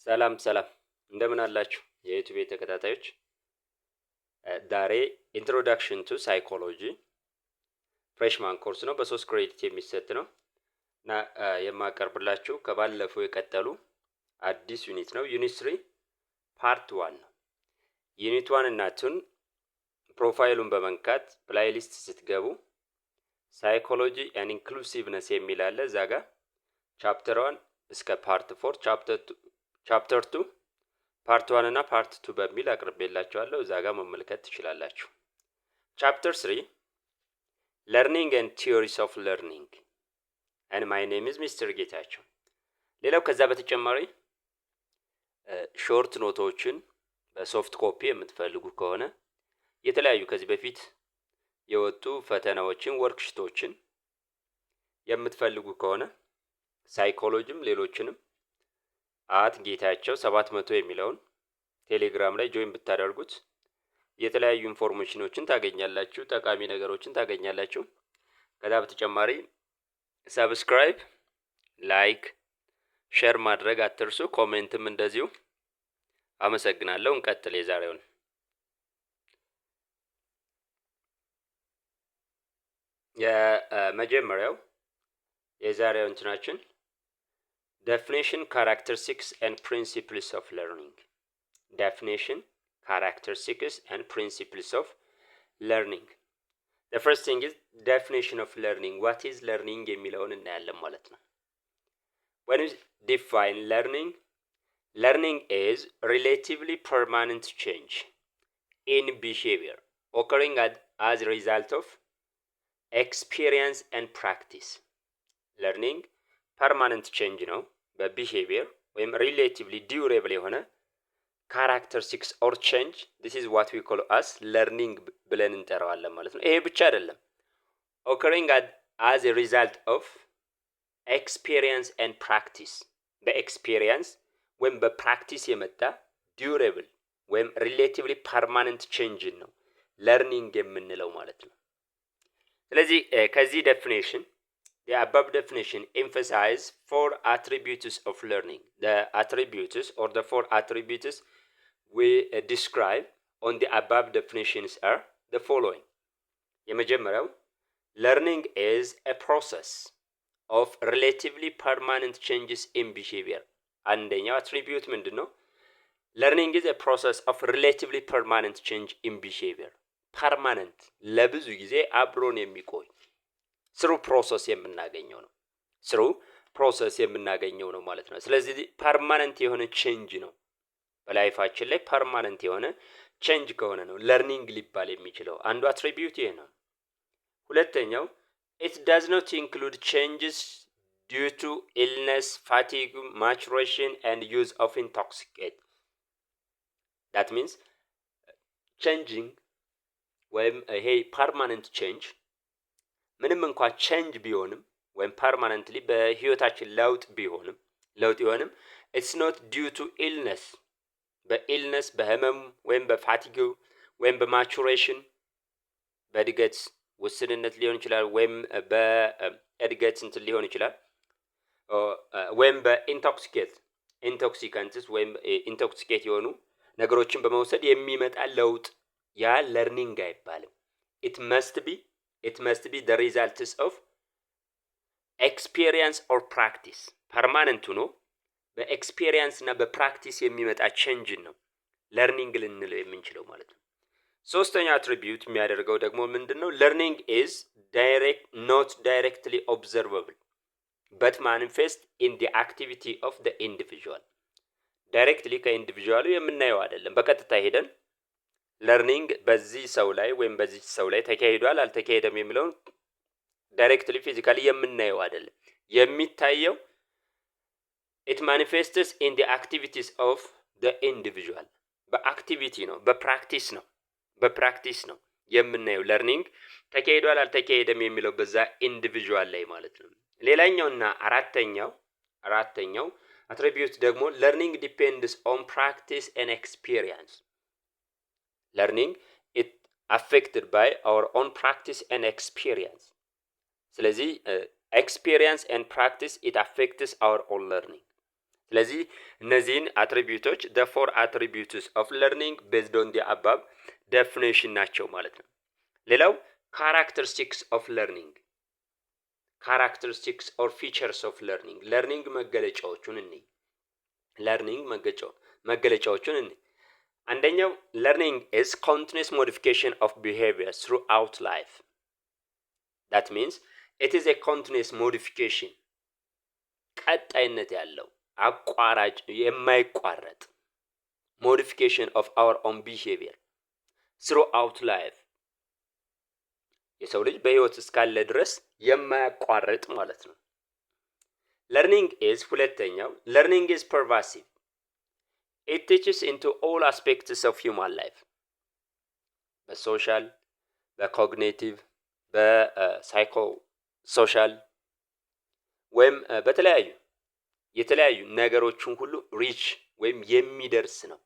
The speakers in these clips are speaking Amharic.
ሰላም እንደምን አላችሁ የዩቲዩብ ተከታታዮች። ዛሬ ኢንትሮዳክሽን ቱ ሳይኮሎጂ ፍሬሽማን ኮርስ ነው። በ3 ክሬዲት የሚሰጥ ነው እና የማቀርብላችሁ ከባለፈው የቀጠሉ አዲስ ዩኒት ነው። ዩኒት 3 ፓርት 1 ነው። ዩኒት 1 እና 2 ፕሮፋይሉን በመንካት ፕሌይሊስት ስትገቡ ሳይኮሎጂ ኤንድ ኢንክሉሲቭነስ የሚል አለ። እዛ ጋር ቻፕተር 1 እስከ ፓርት 4 ቻፕተር 2 ፓርት 1 እና ፓርት 2 በሚል አቅርቤላችኋለሁ። እዛ ጋር መመልከት ትችላላችሁ። ቻፕተር 3 ለርኒንግ ኤንድ ቲዮሪስ ኦፍ ለርኒንግ and my name is ሚስተር ጌታቸው። ሌላው ከዛ በተጨማሪ ሾርት ኖቶችን በሶፍት ኮፒ የምትፈልጉ ከሆነ የተለያዩ ከዚህ በፊት የወጡ ፈተናዎችን ወርክሽቶችን የምትፈልጉ ከሆነ ሳይኮሎጂም ሌሎችንም ጌታቸው 700 የሚለውን ቴሌግራም ላይ ጆይን ብታደርጉት የተለያዩ ኢንፎርሜሽኖችን ታገኛላችሁ፣ ጠቃሚ ነገሮችን ታገኛላችሁ። ከዛ በተጨማሪ ሰብስክራይብ፣ ላይክ፣ ሼር ማድረግ አትርሱ። ኮሜንትም እንደዚሁ። አመሰግናለሁ። እንቀጥል የዛሬውን። የመጀመሪያው የዛሬው እንትናችን definition, characteristics and principles of learning. Definition, characteristics and principles of learning. The first thing is definition of learning. What is learning የሚለውን እናያለን ማለት ነው። When we define learning, learning is relatively permanent change in behavior occurring as a result of experience and practice. Learning ፐርማነንት ቼንጅ ነው በቢሄቪየር ወይም ሪሌቲቭሊ ዲዩሬብል የሆነ ካራክተሪስቲክስ ኦር ቼንጅ ዲስ ኢዝ ዋት ዊ ኮል አስ ለርኒንግ ብለን እንጠራዋለን ማለት ነው። ይሄ ብቻ አይደለም። ኦከሪንግ አዝ ኤ ሪዛልት ኦፍ ኤክስፒሪየንስ ኤንድ ፕራክቲስ፣ በኤክስፒሪየንስ ወይም በፕራክቲስ የመጣ ዲዩሬብል ወይም ሪሌቲቭሊ ፐርማነንት ቼንጅን ነው ለርኒንግ የምንለው ማለት ነው። ስለዚህ ከዚህ ዴፊኔሽን the above definition emphasize 4 attributes of learning. The attributes or the 4 attributes we describe on the above definitions are the following. የመጀመሪያው learning is a process of relatively permanent changes in behavior. አንደኛው attribute ምንድነው? learning is a process of relatively permanent change in behavior. permanent ለብዙ ጊዜ አብሮን የሚቆይ ስሩ ፕሮሰስ የምናገኘው ነው። ስሩ ፕሮሰስ የምናገኘው ነው ማለት ነው። ስለዚህ ፐርማነንት የሆነ ቼንጅ ነው በላይፋችን ላይ ፐርማነንት የሆነ ቼንጅ ከሆነ ነው ለርኒንግ ሊባል የሚችለው። አንዱ አትሪቢዩት ይሄ ነው። ሁለተኛው it does not include changes due to illness, fatigue, maturation and use of intoxicant. that means changing ወይም ይሄ ፐርማነንት ቼንጅ ምንም እንኳን ቼንጅ ቢሆንም ወይም ፐርማነንትሊ በህይወታችን ለውጥ ቢሆንም it's not due to illness፣ በኢልነስ በህመም ወይም በፋቲግ ወይም በማቹሬሽን በእድገት ውስንነት ሊሆን ይችላል፣ ወይም በእድገት እንትን ሊሆን ይችላል፣ ወይም በኢንቶክሲካንትስ ወይም ኢንቶክሲኬት የሆኑ ነገሮችን በመውሰድ የሚመጣ ለውጥ ያ ለርኒንግ አይባልም። it must be the results of experience or practice። ፐርማነንት ሆኖ በኤክስፒሪየንስ እና በፕራክቲስ የሚመጣ ቼንጅ ነው ለርኒንግ ልንለው የምንችለው ማለት ነው። ሶስተኛ አትሪቢዩት የሚያደርገው ደግሞ ምንድነው? learning is not directly observable but manifest in the activity of the individual። ዳይሬክትሊ ከኢንዲቪጁዋሉ የምናየው አይደለም። በቀጥታ ሄደን ለርኒንግ በዚህ ሰው ላይ ወይም በዚህ ሰው ላይ ተካሂዷል አልተካሄደም የሚለውን ዳይሬክትሊ ፊዚካሊ የምናየው አይደለም። የሚታየው it manifests in the activities of the individual። በአክቲቪቲ ነው፣ በፕራክቲስ ነው የምናየው ለርኒንግ ተካሂዷል አልተካሄደም የሚለው በዛ ኢንዲቪጁዋል ላይ ማለት ነው። ሌላኛውና አራተኛው አትሪቢዩት ደግሞ learning depends on practice and experience። learning it affected by our own practice and experience። ስለዚህ experience and practice it affects our own learning። ስለዚህ እነዚህን አትሪቢዩቶች the four attributes of learning based on the above definition ናቸው ማለት ነው። ሌላው characteristics of learning characteristics or features of learning learning መገለጫዎቹን እንይ አንደኛው learning is continuous modification of behavior throughout life. That means it is a continuous modification ቀጣይነት ያለው አቋራጭ የማይቋረጥ modification of our own behavior throughout life የሰው ልጅ በህይወት እስካለ ድረስ የማያቋርጥ ማለት ነው። learning is ሁለተኛው learning is pervasive. It teaches into all aspects of human life. በሶሻል በኮግኒቲቭ በሳይኮ ሶሻል ወይም የተለያዩ ነገሮችን ሁሉ ሪች ወይም የሚደርስ ነው።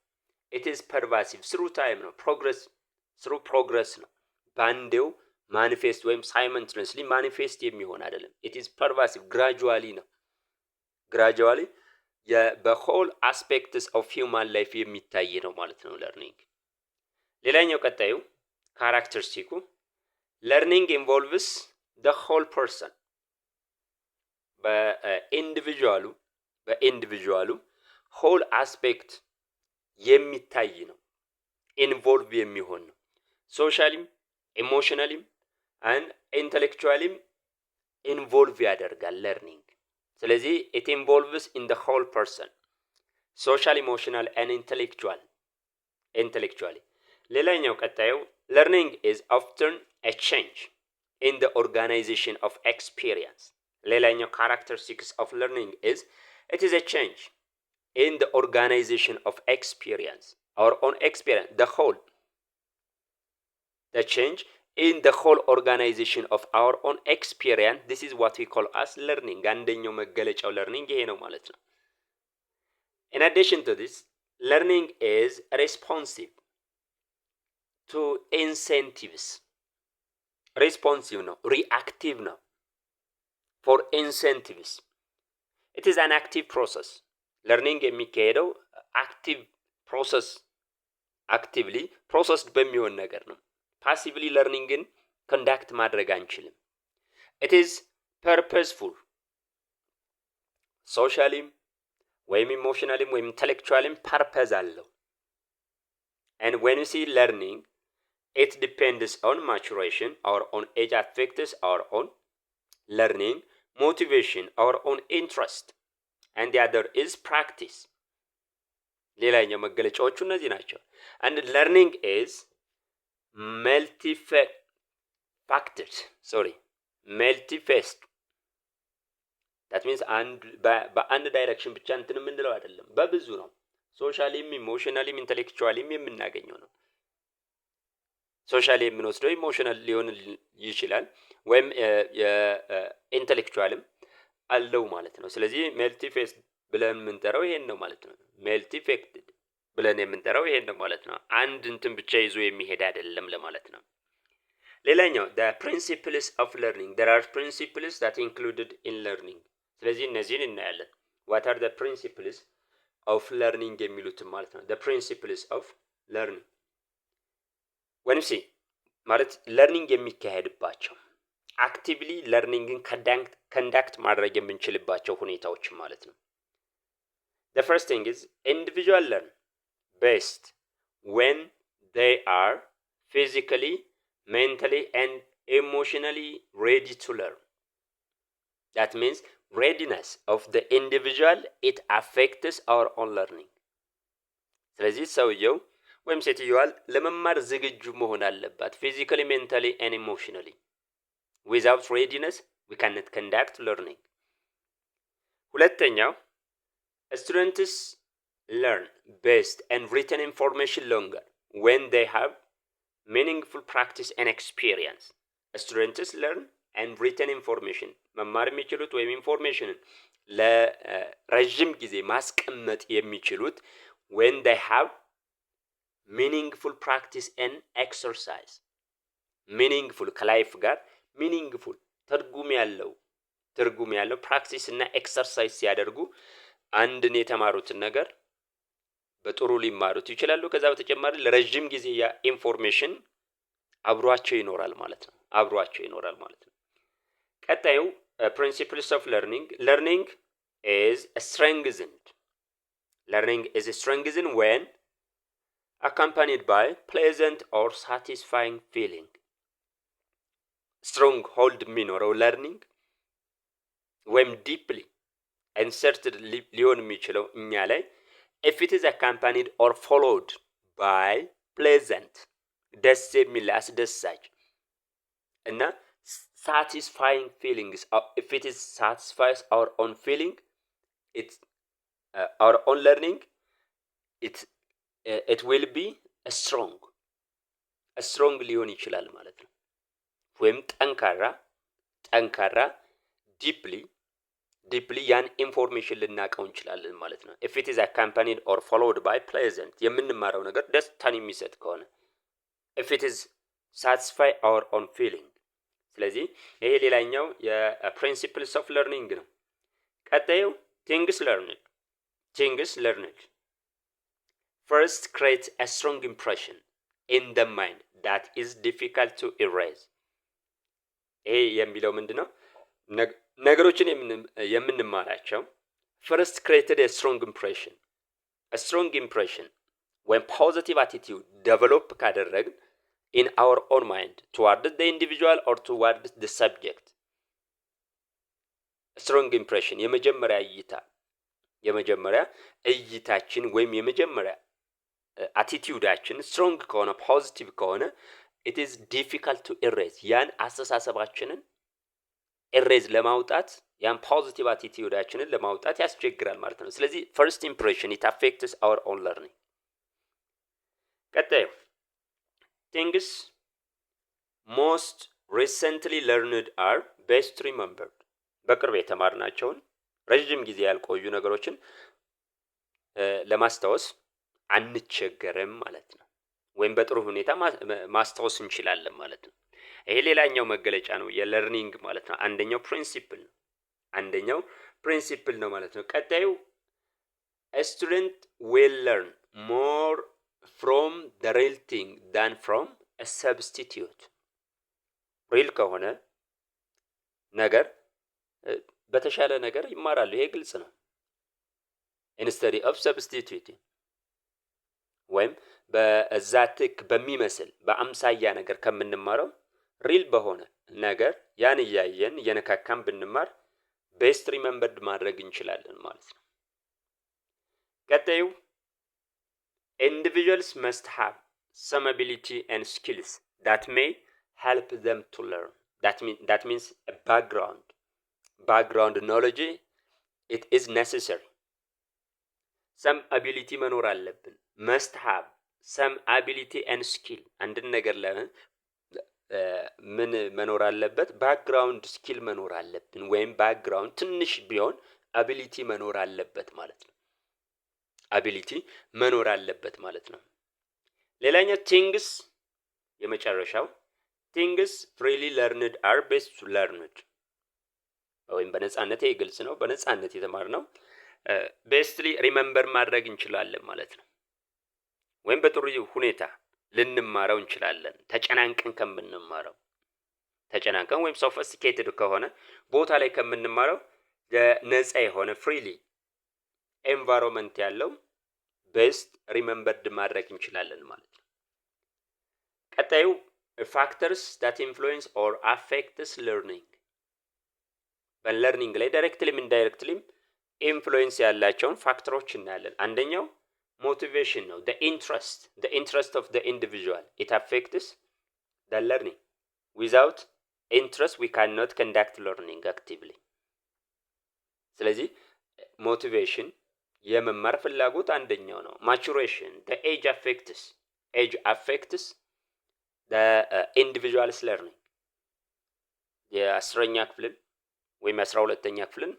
it is pervasive through time ነው progress ነው። ባንዴው ማኒፌስት ወይም ሳይመንትነስሊ ማኒፌስት የሚሆን አይደለም። it is pervasive gradually ነው። gradually በሆል አስፔክትስ ኦፍ ሂውማን ላይፍ የሚታይ ነው ማለት ነው ለርኒንግ። ሌላኛው ቀጣዩ ካራክተሪስቲኩ learning involves the whole person በኢንዲቪጁዋሉ ሆል አስፔክት የሚታይ ነው። ኢንቮልቭ የሚሆን ነው። ሶሻሊም ኢሞሽናሊም and intellectually involve ያደርጋል learning። ስለዚህ it involves in the whole person social emotional and intellectually ሌላኛው ቀጣዩ learning is often a change in the organization of experience ሌላኛው characteristics of learning is it is a change in the organization of experience our own experience the change in the whole organization of our own experience. This is what we call as learning. አንደኛው መገለጫው learning ይሄ ነው ማለት ነው። In addition to this, learning is responsive to incentives. Responsive ነው, reactive ነው. For incentives. It is an active process. Learning የሚካሄደው active process actively processed በሚሆን ነገር ነው። passively learning in conduct ማድረግ አንችልም። it is purposeful socially ወይም emotionally ወይም intellectually purpose አለው። and when you see learning it depends on maturation our own age affects our own learning motivation our own interest and the other is practice ሌላኛው መገለጫዎቹ እነዚህ ናቸው። and learning is multifaced that means በአንድ ዳይሬክሽን ብቻ እንትን የምንለው አይደለም፣ በብዙ ነው። ሶሻሊም ኢሞሽናሊም ኢንተሌክቹዋሊም የምናገኘው ነው። ሶሻሊ የምንወስደው ኢሞሽናል ሊሆን ይችላል ወይም ኢንተሌክቹዋልም አለው ማለት ነው። ስለዚህ መልቲፌስት ብለን የምንጠራው ይሄን ነው ማለት ነው። መልቲፌክትድ ብለን የምንጠራው ይሄን ነው ማለት ነው። አንድ እንትን ብቻ ይዞ የሚሄድ አይደለም ለማለት ነው። ሌላኛው the principles of learning there are principles that included in learning። ስለዚህ እነዚህን እናያለን። what are the principles of learning የሚሉትን ማለት ነው። the principles of learning when you see ማለት learning የሚካሄድባቸው አክቲቭሊ ለርኒንግን ኮንዳክት ማድረግ የምንችልባቸው ሁኔታዎች ማለት ነው። the first thing is individual learn best when they are physically, mentally and emotionally ready to learn. That means readiness of the individual it affects our own learning. ስለዚህ ሰውየው ወይም ሴትዮዋ ለመማር ዝግጁ መሆን አለባት physically, mentally and emotionally. Without readiness we cannot conduct learning. ሁለተኛው students learn best and retain information longer when they have meaningful practice and experience. Students learn and retain information መማር የሚችሉት ወይም ኢንፎርሜሽንን ለረጅም ጊዜ ማስቀመጥ የሚችሉት when they have meaningful practice and exercise. meaningful ከላይፍ ጋር meaningful ትርጉም ያለው ፕራክቲስ እና ኤክሰርሳይዝ ሲያደርጉ አንድን የተማሩትን ነገር በጥሩ ሊማሩት ይችላሉ። ከዛ በተጨማሪ ለረጅም ጊዜ ያ ኢንፎርሜሽን አብሯቸው ይኖራል ማለት ነው። ቀጣዩ principles of learning is strengthened when accompanied by pleasant or satisfying feeling. stronghold የሚኖረው learning ወይም deeply inserted ሊሆን የሚችለው እኛ ላይ if it is accompanied or followed by pleasant ደስ የሚል አስደሳች እና satisfying feelings. If it is satisfies our own feeling, it's our own learning, it will be strong ሊሆን ይችላል ማለት ነው። ወይም ጠንካራ deeply ያን ኢንፎርሜሽን ልናቀው እንችላለን ማለት ነው። if it is accompanied or followed by pleasant የምንማረው ነገር ደስታን የሚሰጥ ከሆነ if it is satisfy our own feeling ስለዚህ ይሄ ሌላኛው የፕሪንሲፕልስ ኦፍ ለርኒንግ ነው። ቀጣዩ things learned first create a strong impression in the mind that is difficult to erase. ይሄ የሚለው ምንድነው? ነገሮችን የምንማራቸው first created a strong impression when positive attitude develop ካደረግን in our own mind towards the individual or towards the subject. strong impression የመጀመሪያ እይታችን ወይም የመጀመሪያ attitudeአችን strong ከሆነ positive ከሆነ it is difficult to erase. ያን አስተሳሰባችንን erase ለማውጣት ያን positive attitudeአችንን ለማውጣት ያስቸግራል ማለት ነው። ስለዚህ first impression it affects our own learning. ቀጣዩ things most recently learned are best remembered. በቅርብ የተማርናቸውን ረጅም ጊዜ ያልቆዩ ነገሮችን ለማስታወስ አንቸገርም ማለት ነው። ወይም በጥሩ ሁኔታ ማስታወስ እንችላለን ማለት ነው። ይሄ ሌላኛው መገለጫ ነው የለርኒንግ ማለት ነው። አንደኛው ፕሪንሲፕል ነው ማለት ነው። ቀጣዩ a student will learn more from the real thing than from a substitute. real ከሆነ ነገር በተሻለ ነገር ይማራሉ። ይሄ ግልጽ ነው። instead of substituting ወይም በዛትክ በሚመስል በአምሳያ ነገር ከምንማረው ሪል በሆነ ነገር ያን እያየን የነካካም ብንማር ቤስት ሪሜምበርድ ማድረግ እንችላለን ማለት ነው። ቀጣዩ individuals must have some ability and skills that may help them to learn. That means a background knowledge it is necessary. some ability መኖር አለብን must have some ability and skill አንድን ነገር ምን መኖር አለበት? ባክግራውንድ ስኪል መኖር አለብን ወይም ባክግራውንድ ትንሽ ቢሆን አቢሊቲ መኖር አለበት ማለት ነው። ሌላኛው things የመጨረሻው things freely learned are best learned ወይም በነጻነት ግልጽ ነው። በነጻነት የተማርነው ቤስትሊ ሪሜምበር ማድረግ እንችላለን ማለት ነው። ወይም በጥሩ ሁኔታ ልንማረው እንችላለን። ተጨናንቀን ከምንማረው ወይም ሶፊስቲኬትድ ከሆነ ቦታ ላይ ከምንማረው ነፃ የሆነ ፍሪሊ ኤንቫይሮንመንት ያለው ቤስት ሪሜምበርድ ማድረግ እንችላለን ማለት ነው። ቀጣዩ factors that influence or affects learning በለርኒንግ ላይ ዳይሬክትሊም ኢንዳይሬክትሊም ኢንፍሉዌንስ ያላቸውን ፋክተሮች እናያለን። አንደኛው motivation ነው። the interest of the individual it affects the learning. without interest we cannot conduct learning actively. ስለዚህ motivation የመማር ፍላጎት አንደኛው ነው። maturation the age affects the individual's learning. የአስረኛ ክፍልን ወይም 12ኛ ክፍልን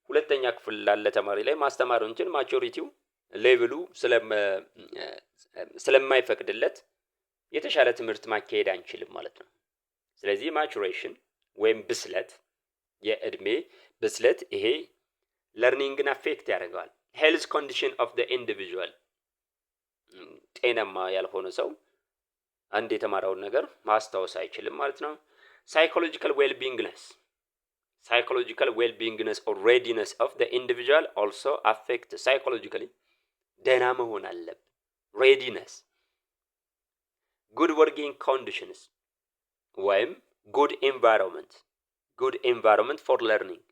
ሁለተኛ ክፍል ላለ ተማሪ ላይ ማስተማር እንችል ማቹሪቲው ሌቭሉ ስለማይፈቅድለት የተሻለ ትምህርት ማካሄድ አንችልም ማለት ነው። ስለዚህ ማቹሬሽን ወይም ብስለት የእድሜ ብስለት ይሄ ለርኒንግን አፌክት ያደርጋል። health condition of the individual ጤናማ ያልሆነ ሰው አንድ የተማረውን ነገር ማስታወስ አይችልም ማለት ነው። psychological well-beingness or readiness of the individual also affect psychologically ደህና መሆን አለበት። readiness good working conditions ወይም good environment for learning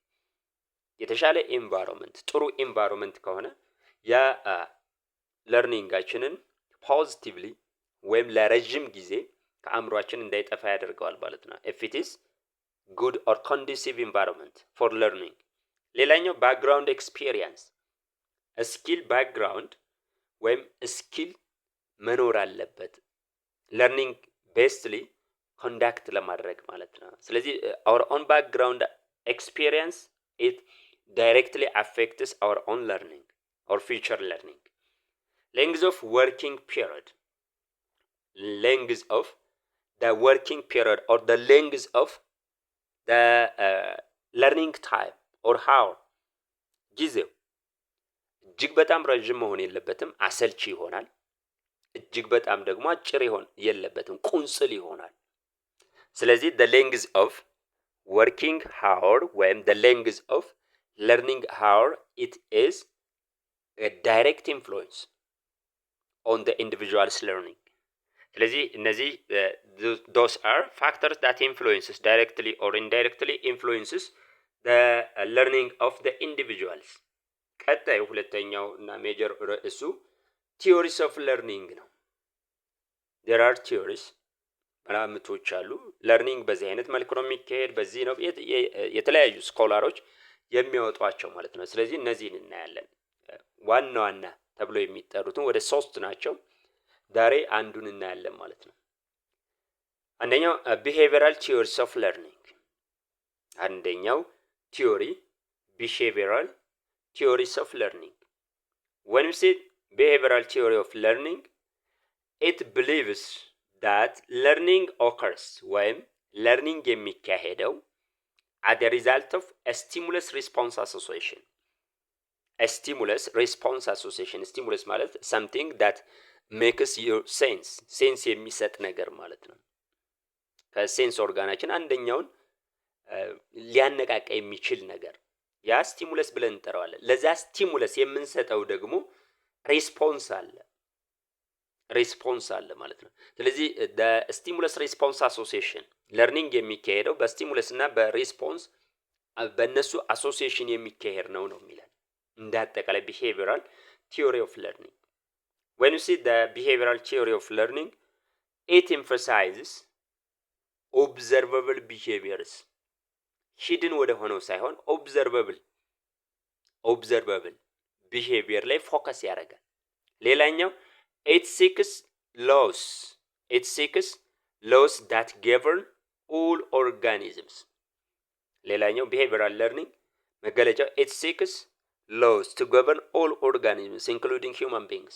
የተሻለ environment ጥሩ environment ከሆነ ያ ለርኒንጋችንን ፖዚቲቭሊ ወይም ለረጅም ጊዜ ከአእምሯችን እንዳይጠፋ ያደርገዋል ማለት ነው። if it is good or conducive environment for learning። ሌላኛው background experience ስኪል ባክግራውንድ ወይም ስኪል መኖር አለበት ለርኒንግ ቤስትሊ ኮንዳክት ለማድረግ ማለት ነው። ስለዚህ our own background experience it directly affects our own learning or future learning. Length of working period or the length of the learning time or hour ጊዜው እጅግ በጣም ረጅም መሆን የለበትም፣ አሰልቺ ይሆናል። እጅግ በጣም ደግሞ አጭር የለበትም፣ ቁንጽል ይሆናል። ስለዚህ the length of working hour ወይም the length of learning hour it is a direct influence on the individual's learning። ስለዚህ እነዚህ those are factors that influences directly or indirectly influences the learning of the individuals። ቀጣዩ ሁለተኛው እና ሜጀር ርዕሱ theories of learning ነው። there are theories መላምቶች አሉ። ለርኒንግ በዚህ አይነት መልኩ ነው የሚካሄድ፣ በዚህ ነው የተለያዩ ስኮላሮች የሚያወጧቸው ማለት ነው። ስለዚህ እነዚህን እናያለን። ዋና ዋና ተብሎ የሚጠሩትን ወደ 3 ናቸው። ዛሬ አንዱን እናያለን ማለት ነው። አንደኛው behavioral theories of learning። አንደኛው ቲዮሪ behavioral theories of learning. When we say behavioral theory of learning, it believes that learning occurs ወይም learning የሚካሄደው at the result of a stimulus response association. A stimulus response association stimulus ማለት something that makes your sense የሚሰጥ ነገር ማለት ነው። ከሴንስ ኦርጋናችን አንደኛውን ሊያነቃቃ የሚችል ነገር ያ ስቲሙለስ ብለን እንጠራዋለን። ለዛ ስቲሙለስ የምንሰጠው ደግሞ ሪስፖንስ አለ ማለት ነው። ስለዚህ the stimulus response association learning የሚካሄደው በስቲሙለስ እና በሪስፖንስ በእነሱ አሶሲዬሽን የሚካሄድ ነው የሚለን እንደ አጠቃላይ behavioral theory of learning. When you see the behavioral theory of learning, it emphasizes observable behaviors. ሂድን ወደ ሆነው ሳይሆን ኦብዘርቨብል ቢሄቪየር ላይ ፎከስ ያደርጋል። ሌላኛው it seeks laws that govern all organisms። ሌላኛው behavioral learning መገለጫው it seeks laws to govern all organisms including human beings።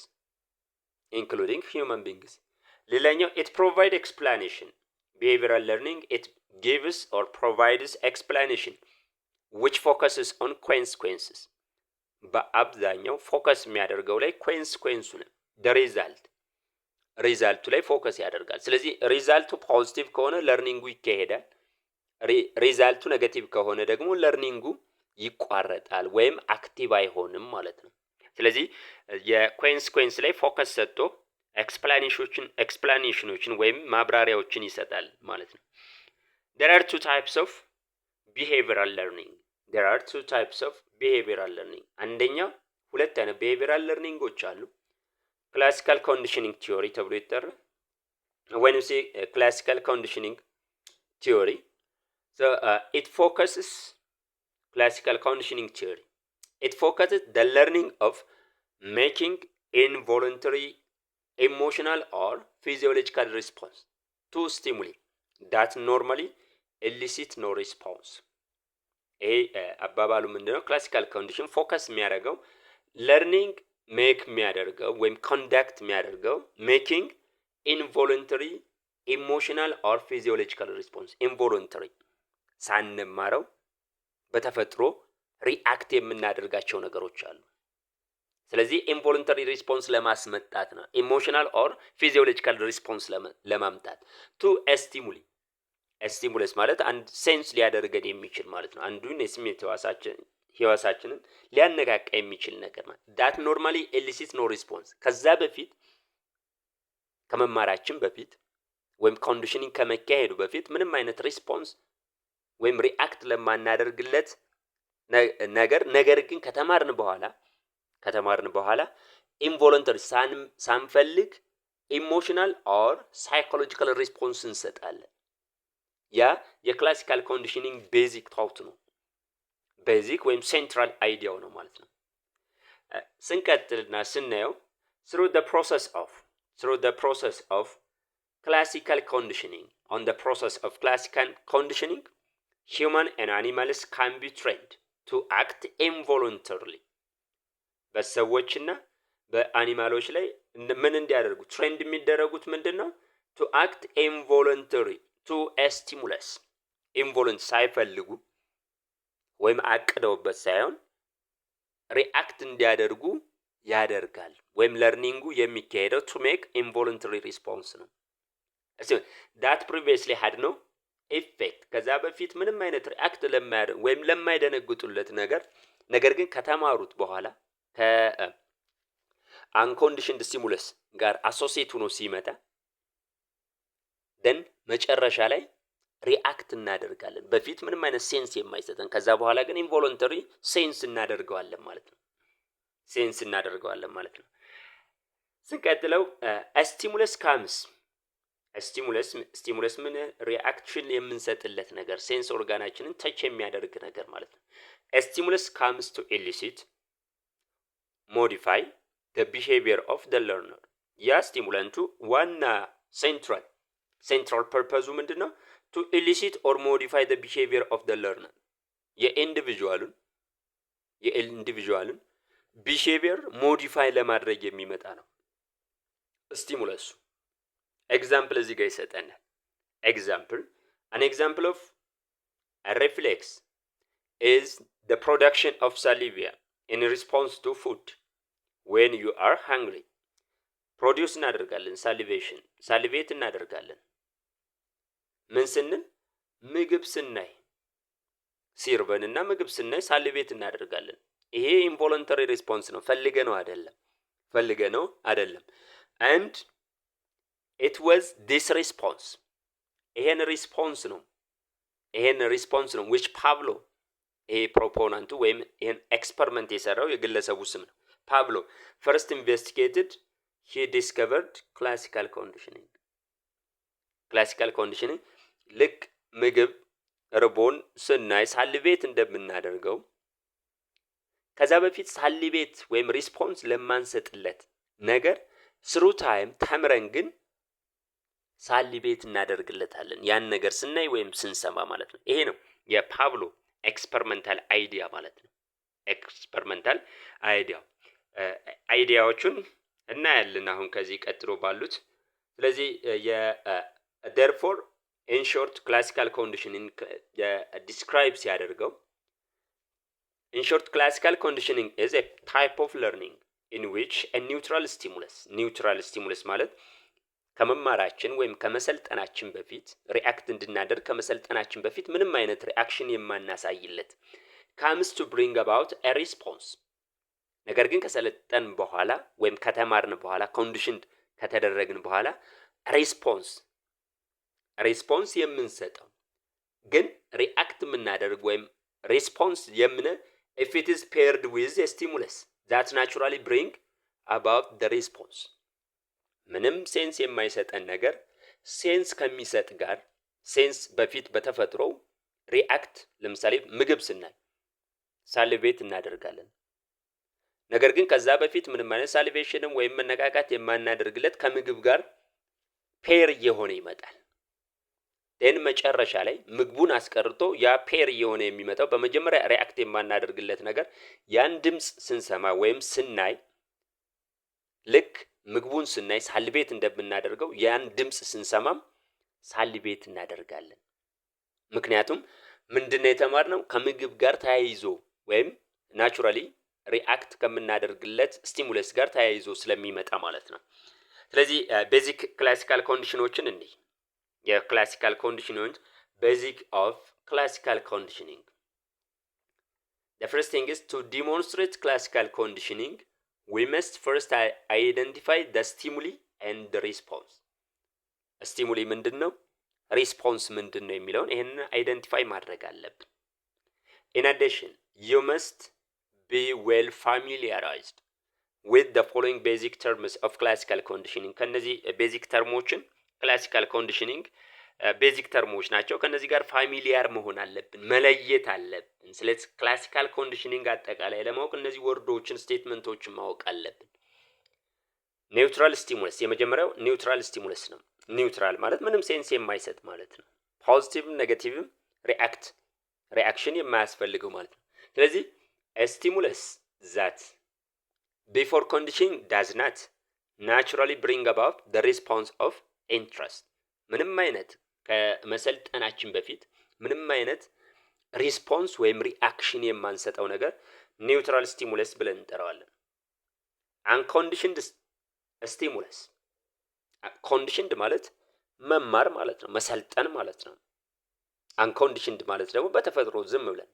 ሌላኛው it provide explanation። behavioral learning it gives or provides explanation which focuses on consequences። በአብዛኛው ፎከስ የሚያደርገው ላይ ኮንሲኩዌንሱ ነው። the ሪዛልቱ ላይ ፎከስ ያደርጋል። ስለዚህ ሪዛልቱ ፖዚቲቭ ከሆነ ለርኒንጉ ይካሄዳል። ሪዛልቱ ኔጌቲቭ ከሆነ ደግሞ ለርኒንጉ ይቋረጣል ወይም አክቲቭ አይሆንም ማለት ነው። ስለዚህ የኮንሲኩዌንስ ላይ ፎከስ ሰጥቶ ኤክስፕላኔሽኖችን ወይም ማብራሪያዎችን ይሰጣል ማለት ነው። There are two types of behavioral learning. አንደኛው ሁለት አይነት behavioral learningዎች አሉ። classical conditioning theory ተብሎ ይጠራል። When you say classical conditioning theory, so it focuses the learning of making involuntary emotional or physiological response to stimuli that normally elicit no response። ይሄ አባባሉ ምንድነው? ክላሲካል ኮንዲሽን ፎከስ የሚያደርገው ለርኒንግ ሜክ የሚያደርገው ወይም ኮንዳክት የሚያደርገው ሜኪንግ ኢንቮለንተሪ ኢሞሽናል ኦር ፊዚዮሎጂካል ሪስፖንስ። ኢንቮለንተሪ ሳንማረው በተፈጥሮ ሪአክት የምናደርጋቸው ነገሮች አሉ። ስለዚህ ኢንቮለንተሪ ሪስፖንስ ለማስመጣት ነው። ኢሞሽናል ኦር ፊዚዮሎጂካል ሪስፖንስ ለማምጣት ቱ ስቲሙለስ ማለት አንድ ሴንስ ሊያደርገን የሚችል ማለት ነው። አንዱን የስሜት ህዋሳችንን ሊያነቃቃ የሚችል ነገር ማለት ዳት ኖርማሊ ኤሊሲት ኖ ሪስፖንስ። ከዛ በፊት ከመማራችን በፊት ወይም ኮንዲሽኒንግ ከመካሄዱ በፊት ምንም አይነት ሪስፖንስ ወይም ሪአክት ለማናደርግለት ነገር ግን ከተማርን በኋላ ኢንቮለንተሪ ሳንፈልግ ኢሞሽናል ኦር ሳይኮሎጂካል ሪስፖንስ እንሰጣለን። ያ የክላሲካል ኮንዲሽኒንግ ቤዚክ ታውት ነው። ቤዚክ ወይም ሴንትራል አይዲያው ነው ማለት ነው። ስንቀጥልና ስናየው through the process of classical conditioning, on the process of classical conditioning, human and animals can be trained to act involuntarily. በሰዎችና በአኒማሎች ላይ ምን እንዲያደርጉ ትሬንድ የሚደረጉት ምንድነው? to act involuntary to a stimulus. involuntary ሳይፈልጉ ወይም አቅደውበት ሳይሆን ሪአክት እንዲያደርጉ ያደርጋል። ወይም ለርኒንጉ የሚካሄደው to make involuntary response ነው። that previously had no effect. ከዛ በፊት ምንም አይነት ሪአክት ለማያደርግ ወይም ለማይደነግጡለት ነገር ግን ከተማሩት በኋላ ከአንኮንዲሽንድ ስቲሙለስ ጋር አሶሲየት ሆኖ ሲመጣ ደን መጨረሻ ላይ ሪአክት እናደርጋለን። በፊት ምንም አይነት ሴንስ የማይሰጠን ከዛ በኋላ ግን ኢንቮለንተሪ ሴንስ እናደርገዋለን ማለት ነው። ስንቀጥለው ስቲሙለስ ካምስ ስቲሙለስ ምን ሪአክሽን የምንሰጥለት ነገር ሴንስ ኦርጋናችንን ተች የሚያደርግ ነገር ማለት ነው። ስቲሙለስ ካምስ ቱ ኢሊሲት ሞዲፋይ the behavior of the learner. ያ ስቲሙላንቱ ዋና ሴንትራል ፐርፐዙ ምንድነው? to elicit or modify the behavior of the learner. የኢንዲቪጁዋሉን ቢሄቪየር ሞዲፋይ ለማድረግ የሚመጣ ነው ስቲሙለሱ። ኤግዛምፕል እዚህ ጋር ይሰጠናል። an example of a reflex is the production of saliva in response to food when you are hungry. ፕሮዲውስ እናደርጋለን ሳሊቬት እናደርጋለን ምን ስንል ምግብ ስናይ ሲርበንና ምግብ ስናይ ሳሊቬት እናደርጋለን። ይሄ ኢንቮለንተሪ ሪስፖንስ ነው። ፈልገነው አይደለም and it was this response ይሄን ሪስፖንስ ነው which Pavlo ይሄ ፕሮፖናንቱ ወይም ይሄን ኤክስፐሪመንት የሰራው የግለሰቡ ስም ነው። ፓብሎ first investigated, he discovered classical conditioning ልክ ምግብ ርቦን ስናይ ሳሊቬት እንደምናደርገው ከዛ በፊት ሳሊቬት ወይም ሪስፖንስ ለማንሰጥለት ነገር ስሩ ታይም ተምረን ግን ሳሊቬት እናደርግለታለን ያን ነገር ስናይ ወይም ስንሰማ ማለት ነው። ይሄ ነው የፓብሎ ኤክስፐሪመንታል አይዲያ ማለት ነው። ኤክስፐሪመንታል አይዲያዎቹን እናያለን አሁን ከዚህ ቀጥሎ ባሉት። ስለዚህ therefore in short classical conditioning describe ሲያደርገው in short classical conditioning is a type of learning in which a neutral stimulus ማለት ከመማራችን ወይም ከመሰልጠናችን በፊት ሪአክት እንድናደርግ ከመሰልጠናችን በፊት ምንም አይነት ሪአክሽን የማናሳይለት comes to bring about a response። ነገር ግን ከሰለጠን በኋላ ወይም ከተማርን በኋላ ኮንዲሽንድ ከተደረግን በኋላ ሪስፖንስ የምንሰጠው ግን ሪአክት የምናደርግ ወይም ሪስፖንስ if it is paired with a stimulus that naturally bring about the response። ምንም ሴንስ የማይሰጠን ነገር ሴንስ ከሚሰጥ ጋር ሴንስ በፊት በተፈጥሮ ሪአክት ለምሳሌ ምግብ ስናይ ሳሊቬት እናደርጋለን። ነገር ግን ከዛ በፊት ምንም አይነት ሳሊቬሽንም ወይም መነቃቃት የማናደርግለት ከምግብ ጋር ፔር እየሆነ ይመጣል። ደን መጨረሻ ላይ ምግቡን አስቀርቶ ያ ፔር እየሆነ የሚመጣው በመጀመሪያ ሪአክት የማናደርግለት ነገር ያን ድምጽ ስንሰማ ወይም ስናይ ልክ ምግቡን ስናይ ሳሊቬት እንደምናደርገው ያን ድምጽ ስንሰማም ሳሊቬት እናደርጋለን። ምክንያቱም ምንድነው የተማርነው ከምግብ ጋር ተያይዞ ወይም ናቹራሊ ሪአክት ከምናደርግለት ስቲሙለስ ጋር ተያይዞ ስለሚመጣ ማለት ነው። ስለዚህ ቤዚክ ክላሲካል ኮንዲሽኖችን እንይ። የክላሲካል ኮንዲሽኖች ቤዚክ ኦፍ ክላሲካል ኮንዲሽኒንግ The first thing is to demonstrate classical conditioning, we must first identify the stimuli and the response. ስቲሙሊ ምንድን ነው? ሪስፖንስ ምንድን ነው የሚለውን ይህንን አይደንቲፋይ ማድረግ አለብን። In addition, you must be well familiarized with the following basic terms of classical conditioning. ከነዚህ ቤዚክ ተርሞችን ክላሲካል ኮንዲሽኒንግ ቤዚክ ተርሞች ናቸው። ከነዚህ ጋር ፋሚሊያር መሆን አለብን፣ መለየት አለብን። ስለዚህ ክላሲካል ኮንዲሽኒንግ አጠቃላይ ለማወቅ እነዚህ ወርዶችን ስቴትመንቶችን ማወቅ አለብን። ኒውትራል ስቲሙለስ፣ የመጀመሪያው ኒውትራል ስቲሙለስ ነው። ኒውትራል ማለት ምንም ሴንስ የማይሰጥ ማለት ነው። ፖዚቲቭም ኔጋቲቭም ሪአክሽን የማያስፈልገው ማለት ነው። ስለዚህ ስቲሙለስ ዛት ቢፎር ኮንዲሽኒንግ ዳዝ ናት ናቹራሊ ብሪንግ አባውት ዘ ሪስፖንስ ኦፍ ኢንትረስት፣ ምንም አይነት ከመሰልጠናችን በፊት ምንም አይነት ሪስፖንስ ወይም ሪአክሽን የማንሰጠው ነገር ኒውትራል ስቲሙለስ ብለን እንጠራዋለን። አንኮንዲሽንድ ስቲሙለስ፣ ኮንዲሽንድ ማለት መማር ማለት ነው፣ መሰልጠን ማለት ነው። አንኮንዲሽንድ ማለት ደግሞ በተፈጥሮ ዝም ብለን፣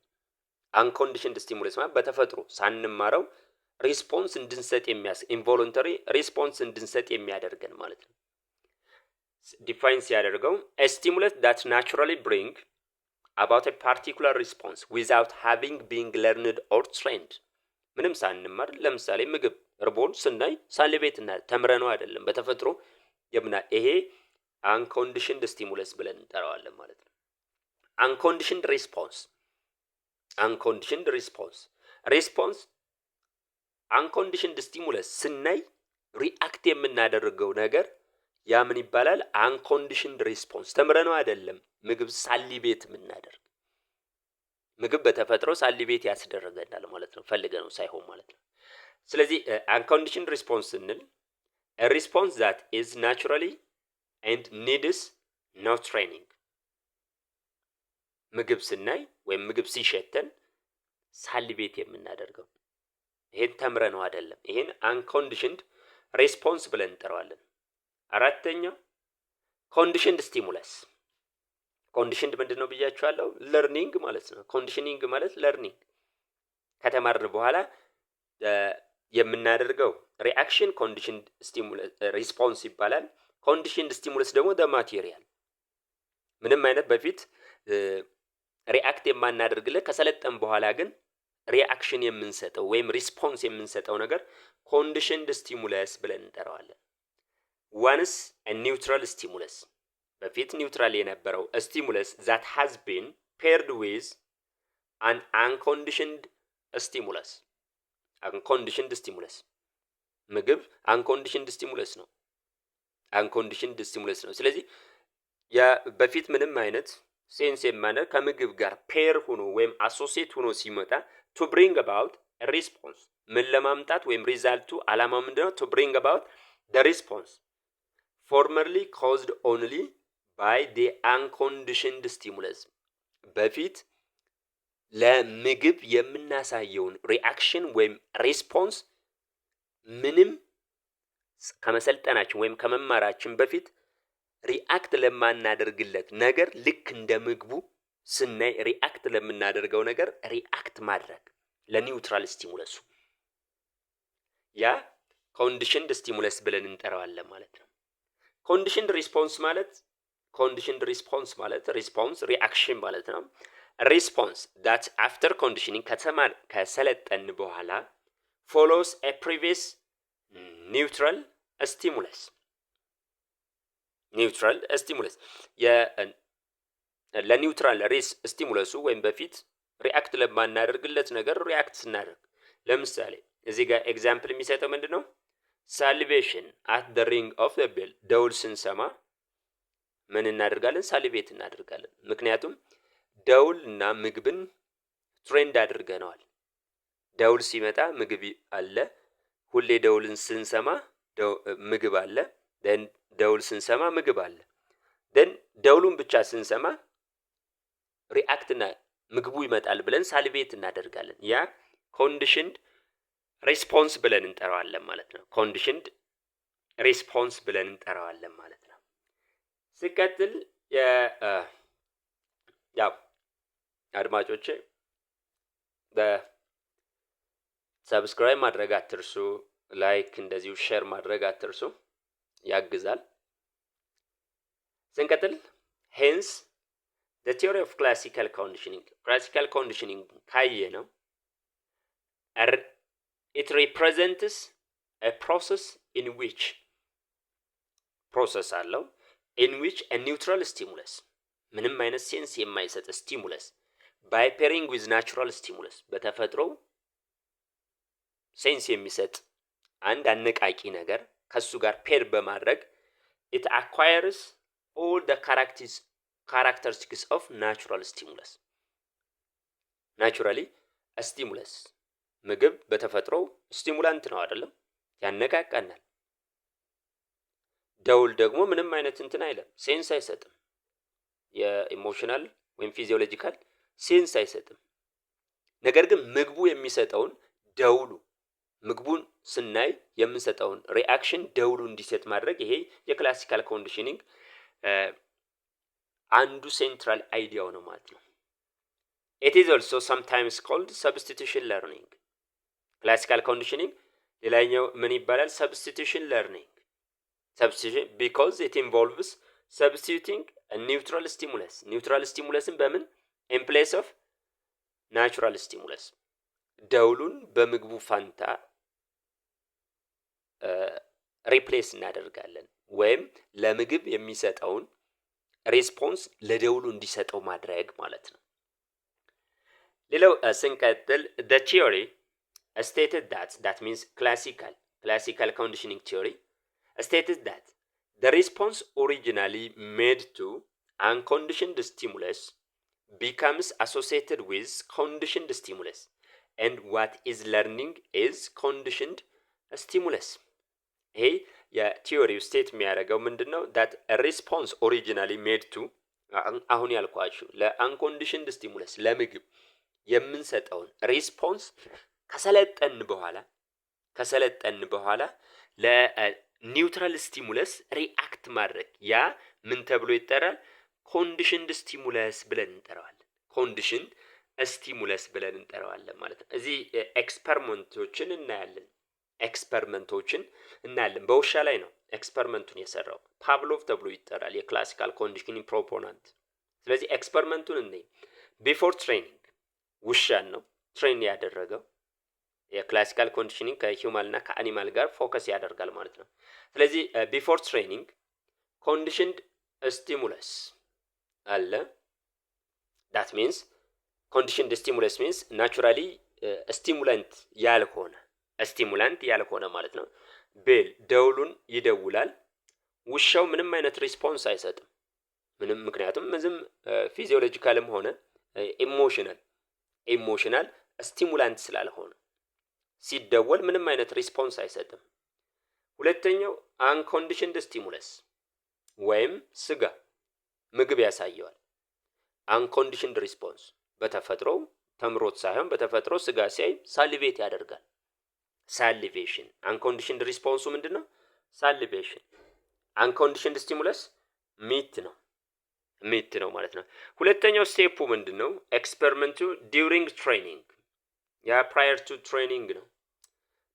አንኮንዲሽንድ ስቲሙለስ ማለት በተፈጥሮ ሳንማረው ሪስፖንስ እንድንሰጥ ኢንቮሉንተሪ ሪስፖንስ እንድንሰጥ የሚያደርገን ማለት ነው። ዲፋይን ሲያደርገው a stimulus that naturally bring about a particular response without having been learned or trained። ምንም ሳንማር ለምሳሌ ምግብ እርቦን ስናይ ሳሊቬት እና ተምረነው አይደለም፣ በተፈጥሮ ይሄ አንኮንዲሽንድ ስቲሙለስ ብለን እንጠራዋለን ማለት ነው። አንኮንዲሽንድ ሪስፖንስ፣ አንኮንዲሽንድ ሪስፖንስ አንኮንዲሽንድ ስቲሙለስ ስናይ ሪአክት የምናደርገው ነገር ያ ምን ይባላል? አንኮንዲሽንድ ሪስፖንስ። ተምረነው አይደለም ምግብ ሳሊቤት የምናደርግ፣ ምግብ በተፈጥሮ ሳሊቤት ያስደረገናል ማለት ነው፣ ፈልገነው ሳይሆን ማለት ነው። ስለዚህ አንኮንዲሽንድ ሪስፖንስ ስንል a response that is naturally and needs no training። ምግብ ስናይ ወይም ምግብ ሲሸተን ሳሊቤት የምናደርገው ይሄን ተምረነው አይደለም፣ ይሄን አንኮንዲሽንድ ሪስፖንስ ብለን እንጠራዋለን። አራተኛው ኮንዲሽንድ ስቲሙለስ። ኮንዲሽንድ ምንድነው ብያችኋለሁ? ለርኒንግ ማለት ነው። ኮንዲሽኒንግ ማለት ለርኒንግ፣ ከተማርን በኋላ የምናደርገው ሪአክሽን ኮንዲሽንድ ስቲሙለስ ሪስፖንስ ይባላል። ኮንዲሽንድ ስቲሙለስ ደግሞ ደ ማቴሪያል፣ ምንም አይነት በፊት ሪአክት የማናደርግለት ከሰለጠን በኋላ ግን ሪአክሽን የምንሰጠው ወይም ሪስፖንስ የምንሰጠው ነገር ኮንዲሽንድ ስቲሙለስ ብለን እንጠራዋለን። ዋንስ ኒውትራል ስቲሙለስ፣ በፊት ኒውትራል የነበረው ስቲሙለስ that has been paired with an unconditioned stimulus። unconditioned stimulus ምግብ unconditioned stimulus ነው፣ unconditioned stimulus ነው። ስለዚህ ያ በፊት ምንም አይነት ሴንስ የማነ ከምግብ ጋር ፔር ሆኖ ወይም አሶሲየት ሆኖ ሲመጣ to bring about a response፣ ምን ለማምጣት ወይም ሪዛልቱ አላማው ምንድነው? to bring about the response formerly caused only by the unconditioned stimulus። በፊት ለምግብ የምናሳየውን ሪአክሽን ወይም ሪስፖንስ ምንም ከመሰልጠናችን ወይም ከመማራችን በፊት ሪአክት ለማናደርግለት ነገር ልክ እንደ ምግቡ ስናይ ሪአክት ለምናደርገው ነገር ሪአክት ማድረግ ለኒውትራል ስቲሙለሱ ያ ኮንዲሽንድ ስቲሙለስ ብለን እንጠራዋለን ማለት ነው። ኮንዲሽንድ ሪስፖንስ ማለት ሪስፖንስ ሪአክሽን ማለት ነው። ሪስፖንስ that after conditioning ከሰለጠን በኋላ follows a previous neutral stimulus። ኒውትራል ስቲሙለስ ለኒውትራል ስቲሙለሱ ወይም በፊት ሪአክት ለማናደርግለት ነገር ሪአክት ስናደርግ፣ ለምሳሌ እዚህ ጋር ኤግዛምፕል የሚሰጠው ምንድነው? ሳሊቬሽን አት the ring of the bell፣ ደውል ስንሰማ ምን እናደርጋለን? ሳሊቬት እናደርጋለን። ምክንያቱም ደውል እና ምግብን ትሬንድ አድርገነዋል። ደውል ሲመጣ ምግብ አለ፣ ሁሌ ደውልን ስንሰማ ምግብ አለ፣ ደውል ስንሰማ ምግብ አለ። ደውሉን ብቻ ስንሰማ ሪአክትና ምግቡ ይመጣል ብለን ሳሊቬት እናደርጋለን። ያ ኮንዲሽንድ ሬስፖንስ ብለን እንጠራዋለን ማለት ነው። ኮንዲሽንድ ሬስፖንስ ብለን እንጠራዋለን ማለት ነው። ሲቀጥል ያው አድማጮቼ በሰብስክራይብ ማድረግ አትርሱ፣ ላይክ እንደዚሁ ሼር ማድረግ አትርሱ፣ ያግዛል። ስንቀጥል ሄንስ the theory of classical conditioning ካየ ነው it represents a process in which a neutral stimulus ምንም አይነት ሴንስ የማይሰጥ ስቲሙለስ by pairing with natural stimulus በተፈጥሮ ሴንስ የሚሰጥ አንድ አነቃቂ ነገር ከሱ ጋር ፔር በማድረግ it acquires all the characteristics of natural stimulus. naturally a stimulus ምግብ በተፈጥሮ ስቲሙላንት ነው አይደለም? ያነቃቃናል። ደውል ደግሞ ምንም አይነት እንትን አይለም፣ ሴንስ አይሰጥም። የኢሞሽናል ወይም ፊዚዮሎጂካል ሴንስ አይሰጥም። ነገር ግን ምግቡ የሚሰጠውን ደውሉ ምግቡን ስናይ የምንሰጠውን ሪአክሽን ደውሉ እንዲሰጥ ማድረግ ይሄ የክላሲካል ኮንዲሽኒንግ አንዱ ሴንትራል አይዲያው ነው ማለት ነው። it is also sometimes called substitution learning. classical conditioning ሌላኛው ምን ይባላል? substitution learning. substitution because it involves substituting a neutral stimulus በምን in place of natural stimulus ደውሉን በምግቡ ፋንታ ሪፕሌስ እናደርጋለን ወይም ለምግብ የሚሰጠውን ሬስፖንስ ለደውሉ እንዲሰጠው ማድረግ ማለት ነው። ሌላው ስንቀጥል the theory stated that means classical conditioning theory stated that the response originally made to unconditioned stimulus becomes associated with conditioned stimulus and what is learning is conditioned stimulus. ይሄ የቲዮሪው ስቴት የሚያደርገው ምንድነው? that a response originally made to አሁን ያልኳችሁ ለአንኮንዲሽንድ ስቲሙለስ ለምግብ የምንሰጠውን ሬስፖንስ ከሰለጠን በኋላ ለኒውትራል ስቲሙለስ ሪአክት ማድረግ ያ ምን ተብሎ ይጠራል? ኮንዲሽንድ ስቲሙለስ ብለን እንጠራዋለን። ኮንዲሽንድ ስቲሙለስ ብለን እንጠራዋለን ማለት ነው። እዚህ ኤክስፐሪመንቶችን እናያለን። በውሻ ላይ ነው ኤክስፐሪመንቱን የሰራው። ፓቭሎቭ ተብሎ ይጠራል የክላሲካል ኮንዲሽኒንግ ፕሮፖናንት። ስለዚህ ኤክስፐሪመንቱን እንይ። ቢፎር ትሬኒንግ ውሻን ነው ትሬን ያደረገው። የክላሲካል ኮንዲሽኒንግ ከሂውማን እና ከአኒማል ጋር ፎከስ ያደርጋል ማለት ነው። ስለዚህ ቢፎር ትሬኒንግ ኮንዲሽንድ ስቲሙለስ አለ። that means conditioned stimulus means naturally ስቲሙላንት ያልሆነ ማለት ነው። ቤል ደውሉን ይደውላል። ውሻው ምንም አይነት ሪስፖንስ አይሰጥም። ምክንያቱም ዝም ፊዚዮሎጂካልም ሆነ ኢሞሽናል ስቲሙላንት ስላልሆነ ሲደወል ምንም አይነት ሪስፖንስ አይሰጥም። ሁለተኛው አንኮንዲሽንድ ስቲሙለስ ወይም ስጋ ምግብ ያሳየዋል። አንኮንዲሽንድ ሪስፖንስ በተፈጥሮ ተምሮት ሳይሆን በተፈጥሮ ስጋ ሲያይ ሳሊቬት ያደርጋል። ሳሊቬሽን አንኮንዲሽንድ ሪስፖንሱ ምንድነው? ሳሊቬሽን። አንኮንዲሽንድ ስቲሙለስ ሚት ነው ማለት ነው። ሁለተኛው ስቴፑ ምንድነው? ኤክስፐሪመንቱ ዲዩሪንግ ትሬኒንግ ያ ፕራየር ቱ ትሬኒንግ ነው።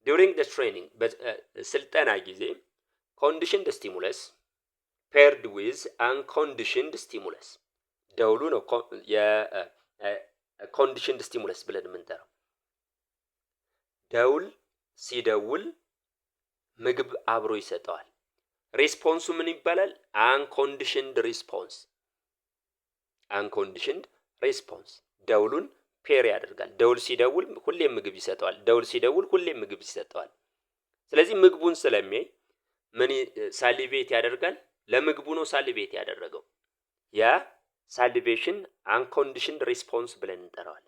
ዲዩሪንግ ዘ ትሬኒንግ በስልጠና ጊዜ ኮንዲሽንድ ስቲሙለስ ፔርድ ዊዝ አንኮንዲሽንድ ስቲሙለስ ደውሉ ነው የኮንዲሽንድ ስቲሙለስ ብለን የምንጠራው። ደውል ሲደውል ምግብ አብሮ ይሰጠዋል። ሬስፖንሱ ምን ይባላል? አንኮንዲሽንድ ሪስፖንስ ደውሉን ፔር ያደርጋል። ደውል ሲደውል ሁሌም ምግብ ይሰጠዋል። ስለዚህ ምግቡን ስለሚያይ ምን ሳሊቬት ያደርጋል? ለምግቡ ነው ሳሊቬት ያደረገው። ያ ሳሊቬሽን አንኮንዲሽንድ ሪስፖንስ ብለን እንጠራዋለን።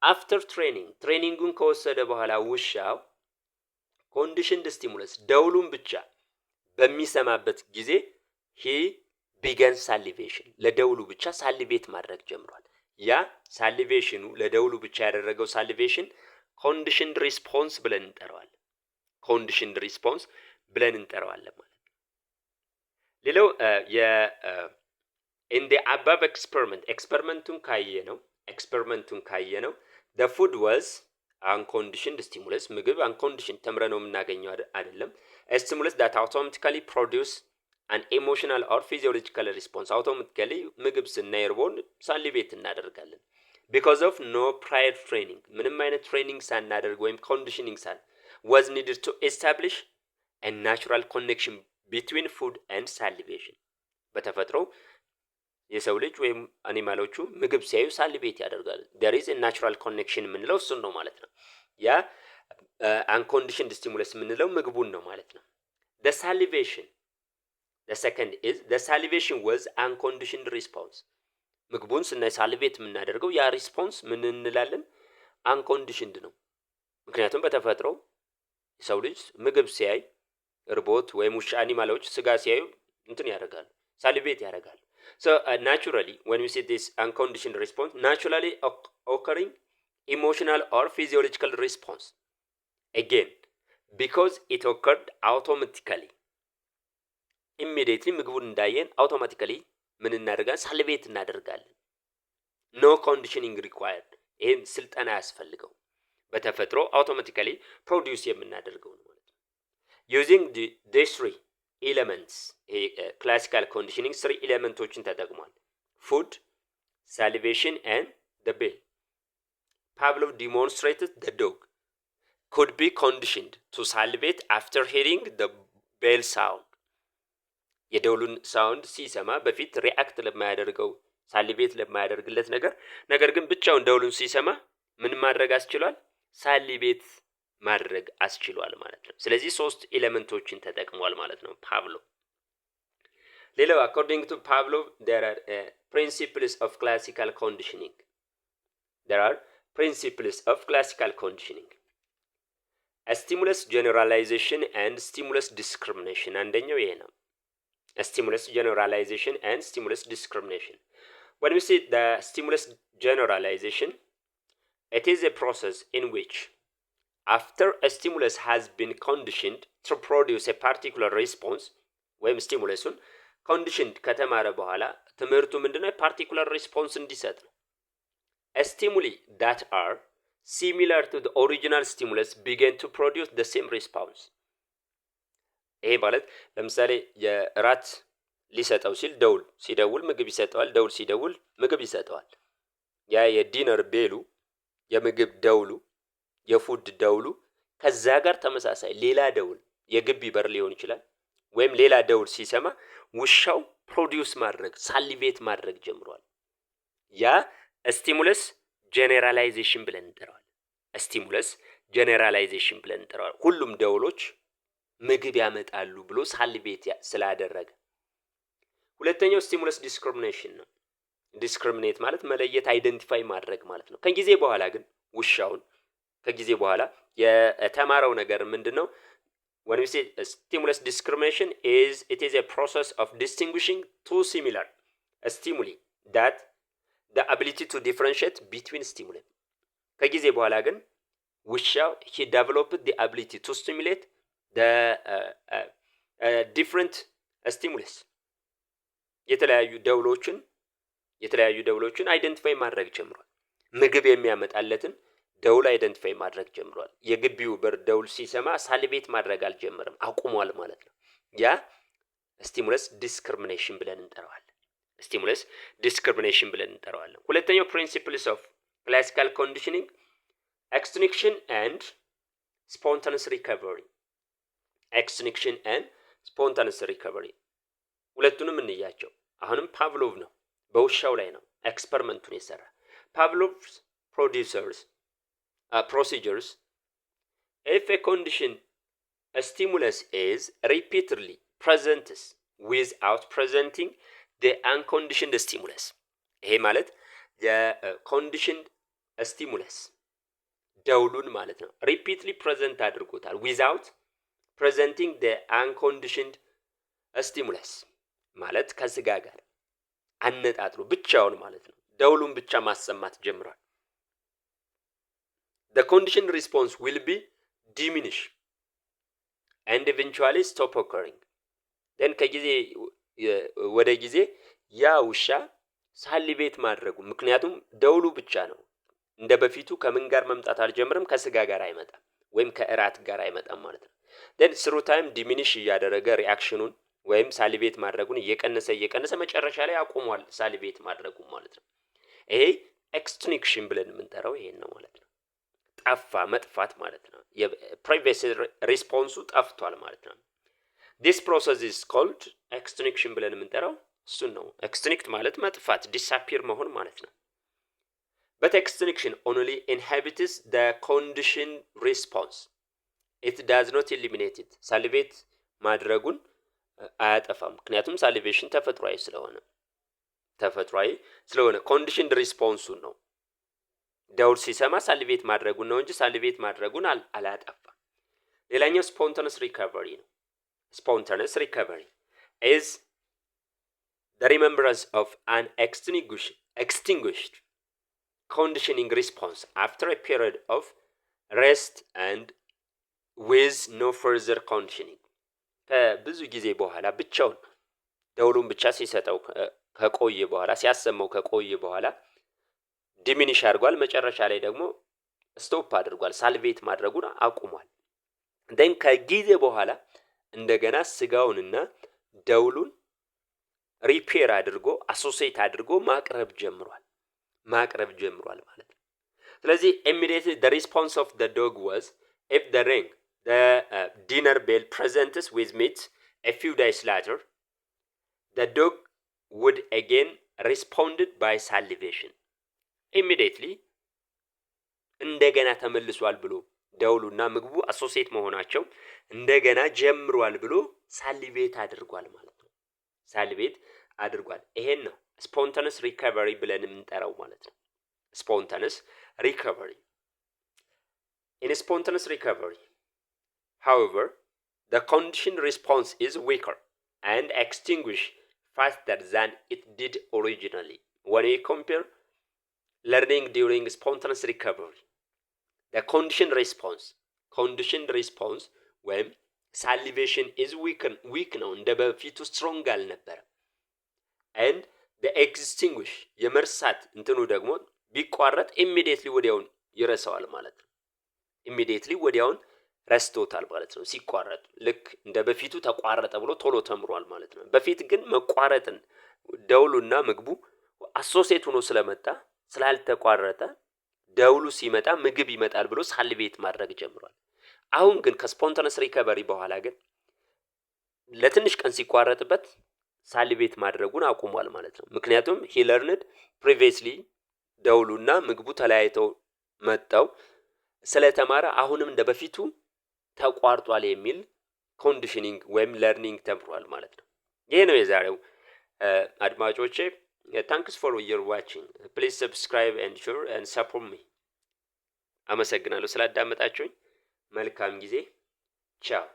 አፍተር ትሬኒንጉን ከወሰደ በኋላ ውሻው ኮንዲሽንድ ስቲሙለስ ደውሉን ብቻ በሚሰማበት ጊዜ ሂ ቢገን ሳሊቬሽን ለደውሉ ብቻ ሳሊቬት ማድረግ ጀምሯል። ያ ሳሊቬሽኑ ለደውሉ ብቻ ያደረገው ሳሊቬሽን ኮንዲሽንድ ሪስፖንስ ብለን እንጠራዋለን። ኮንዲሽንድ ሪስፖንስ ብለን እንጠራዋለን ማለት ነው። ሌላው in the above ኤክስፐሪመንቱን ካየ ነው the food was unconditioned stimulus ምግብ unconditioned ተምረነው የምናገኘው አይደለም a stimulus that automatically produce an emotional or physiological response automatically ምግብ ስናይርቦን ሳሊቬት እናደርጋለን because of no prior training ምንም አይነት ትሬኒንግ ሳናደርግ ወይም ኮንዲሽኒንግ was needed to establish a natural connection between food and salivation በተፈጥሮ የሰው ልጅ ወይም አኒማሎቹ ምግብ ሲያዩ ሳሊቬት ያደርጋሉ there is a natural connection ምንለው እሱን ነው ማለት ነው ያ unconditioned stimulus ምንለው ምግቡን ነው ማለት ነው the salivation was unconditioned response ምግቡን ስናይ ሳሊቬት የምናደርገው ያ ሪስፖንስ ምን እንላለን unconditioned ነው ምክንያቱም በተፈጥሮ የሰው ልጅ ምግብ ሲያይ እርቦት ወይም ውሻ አኒማሎች ስጋ ሲያዩ እንትን ያደርጋሉ ሳሊቬት ያደርጋሉ so naturally when we see this unconditioned response naturally occurring emotional or physiological response again because it occurred automatically immediately ምግቡን እንዳየን automatically ምን እናደርጋለን ሳሊቬት እናደርጋለን no conditioning required ይሄን ስልጠና ያስፈልገው በተፈጥሮ automatically produce የምናደርገው ነው ማለት ነው using these three elements classical conditioning three ኤሌመንቶችን ተጠቅሟል food salivation and the bell Pavlov demonstrated the dog could be conditioned to salivate after hearing the bell sound የደውሉን ሳውንድ ሲሰማ በፊት ሪአክት ለማያደርገው ሳሊቬት ለማያደርግለት ነገር ግን ብቻውን ደውሉን ሲሰማ ምን ማድረግ አስችሏል ሳሊቬት ማድረግ አስችሏል ማለት ነው ስለዚህ ሶስት ኤሌመንቶችን ተጠቅሟል ማለት ነው ፓቭሎቭ ሌላው according to Pavlov there are principles of classical conditioning a stimulus generalization and stimulus discrimination አንደኛው ይሄ ነው a stimulus generalization and stimulus discrimination when we see the stimulus generalization it is a process in which after a stimulus has been conditioned to produce a particular response ወይም ስቲሙለሱን conditioned ከተማረ በኋላ ትምህርቱ ምንድነው particular response እንዲሰጥ ነው a stimuli that are similar to the original stimulus begin to produce the same response ይሄ ማለት ለምሳሌ የራት ሊሰጠው ሲል ሲደውል ምግብ ይሰጠዋል ደውል ሲደውል ምግብ ይሰጠዋል ያ የዲነር ቤሉ የምግብ ደውሉ የፉድ ደውሉ ከዛ ጋር ተመሳሳይ ሌላ ደውል የግቢ በር ሊሆን ይችላል ወይም ሌላ ደውል ሲሰማ ውሻው ፕሮዲዩስ ማድረግ ሳሊቬት ማድረግ ጀምሯል ያ ስቲሙለስ ጄኔራላይዜሽን ብለን እንጠራዋለን ሁሉም ደውሎች ምግብ ያመጣሉ ብሎ ሳሊቬት ስላደረገ ሁለተኛው ስቲሙለስ ዲስክሪሚኔሽን ነው ዲስክሪሚኔት ማለት መለየት አይደንቲፋይ ማድረግ ማለት ነው ከጊዜ በኋላ ግን ውሻውን ከጊዜ በኋላ የተማረው ነገር ምንድነው when we say stimulus discrimination it is a process of distinguishing two similar stimuli that the ability to differentiate between stimuli ከጊዜ በኋላ ግን ውሻው he developed the ability to stimulate the different stimulus የተለያዩ ደውሎችን አይደንቲፋይ ማድረግ ጀምሯል ምግብ የሚያመጣለትን ደውል አይደንቲፋይ ማድረግ ጀምሯል የግቢው በር ደውል ሲሰማ ሳሊቬት ማድረግ አልጀመረም አቁሟል ማለት ነው ያ ስቲሙለስ ዲስክሪሚኔሽን ብለን እንጠራዋለን ሁለተኛው principles of classical conditioning extinction and spontaneous recovery ሁለቱንም እንያቸው አሁንም ፓቭሎቭ ነው በውሻው ላይ ነው ኤክስፐሪመንቱን የሰራ Pavlov's procedures if a condition a stimulus is repeatedly present without presenting the unconditioned stimulus ይሄ ማለት የconditioned stimulus ደውሉን ማለት ነው repeatedly present አድርጎታል without presenting the unconditioned stimulus ማለት ከስጋ ጋር አነጣጥሮ ብቻውን ማለት ነው ደውሉን ብቻ ማሰማት ጀምሯል። the condition response will be diminished and eventually stop occurring then ከጊዜ ወደ ጊዜ ያ ውሻ ሳሊቬት ማድረጉ ምክንያቱም ደውሉ ብቻ ነው እንደ በፊቱ ከምን ጋር መምጣት አልጀምርም ከስጋ ጋር አይመጣም ወይም ከእራት ጋር አይመጣም ማለት ነው then through time diminish እያደረገ ሪአክሽኑን ወይም ሳሊቬት ማድረጉን እየቀነሰ መጨረሻ ላይ አቆሟል ሳሊቬት ማድረጉ ማለት ነው ይሄ ኤክስቲንክሽን ብለን የምንጠራው ይሄን ነው ማለት ነው ጠፋ መጥፋት ማለት ነው የፕሪቪየስ ሪስፖንሱ ጠፍቷል ማለት ነው this process is called extinction ብለን የምንጠራው እሱን ነው extinct ማለት መጥፋት disappear መሆን ማለት ነው but extinction only inhibits the condition response it does not eliminate it salivate ማድረጉን አያጠፋም ምክንያቱም ሳሊቬሽን ተፈጥሯዊ ስለሆነ ኮንዲሽን ሪስፖንሱን ነው ደውል ሲሰማ ሳሊቬት ማድረጉን ነው እንጂ ሳሊቬት ማድረጉን አላጠፋም ሌላኛው spontaneous recovery ነው spontaneous recovery is the remembrance of an extinguished conditioning response after a period of rest and with no further conditioning ከብዙ ጊዜ በኋላ ብቻውን ደውሉን ብቻ ሲሰጠው ከቆየ በኋላ ሲያሰማው ከቆየ በኋላ ዲሚኒሽ አድርጓል መጨረሻ ላይ ደግሞ ስቶፕ አድርጓል ሳልቬት ማድረጉን አቁሟል then ከጊዜ በኋላ እንደገና ስጋውንና ደውሉን ሪፔር አድርጎ አሶሲኤት አድርጎ ማቅረብ ጀምሯል ማለት ነው ስለዚህ immediately the response of the dog was if the ring the dinner bell presents with meat a few days later the dog would again responded by salivation immediately እንደገና ተመልሷል ብሎ ደውሉና ምግቡ አሶሲኤት መሆናቸው እንደገና ጀምሯል ብሎ ሳሊቬት አድርጓል ማለት ነው ሳሊቬት አድርጓል ይሄን ነው spontaneous recovery ብለን የምንጠራው ማለት ነው spontaneous recovery in spontaneous recovery however the condition response is weaker and extinguished faster than it did originally when we compare learning during spontaneous recovery the condition response when salivation is weak ነው እንደ በፊቱ strong አልነበረ and the extinguish የመርሳት እንትኑ ደግሞ ቢቋረጥ immediately ወዲያውን ይረሳዋል ማለት ነው immediately ወዲያውን ረስቶታል ማለት ነው ሲቋረጥ ልክ እንደ በፊቱ ተቋረጠ ብሎ ቶሎ ተምሯል ማለት ነው በፊት ግን መቋረጥን ደውሉና ምግቡ አሶሲኤት ሆኖ ስለመጣ ስላልተቋረጠ ደውሉ ሲመጣ ምግብ ይመጣል ብሎ ሳልቬት ማድረግ ጀምሯል አሁን ግን ከስፖንታነስ ሪከቨሪ በኋላ ግን ለትንሽ ቀን ሲቋረጥበት ሳልቬት ማድረጉን አቁሟል ማለት ነው ምክንያቱም he learned previously ደውሉና ምግቡ ተለያይተው መጣው ስለተማረ አሁንም እንደበፊቱ ተቋርጧል የሚል ኮንዲሽኒንግ ወይም ለርኒንግ ተምሯል ማለት ነው ይሄ ነው የዛሬው አድማጮቼ thanks for your watching please subscribe and share and support me አመሰግናለሁ ስላዳመጣችሁኝ መልካም ጊዜ ቻው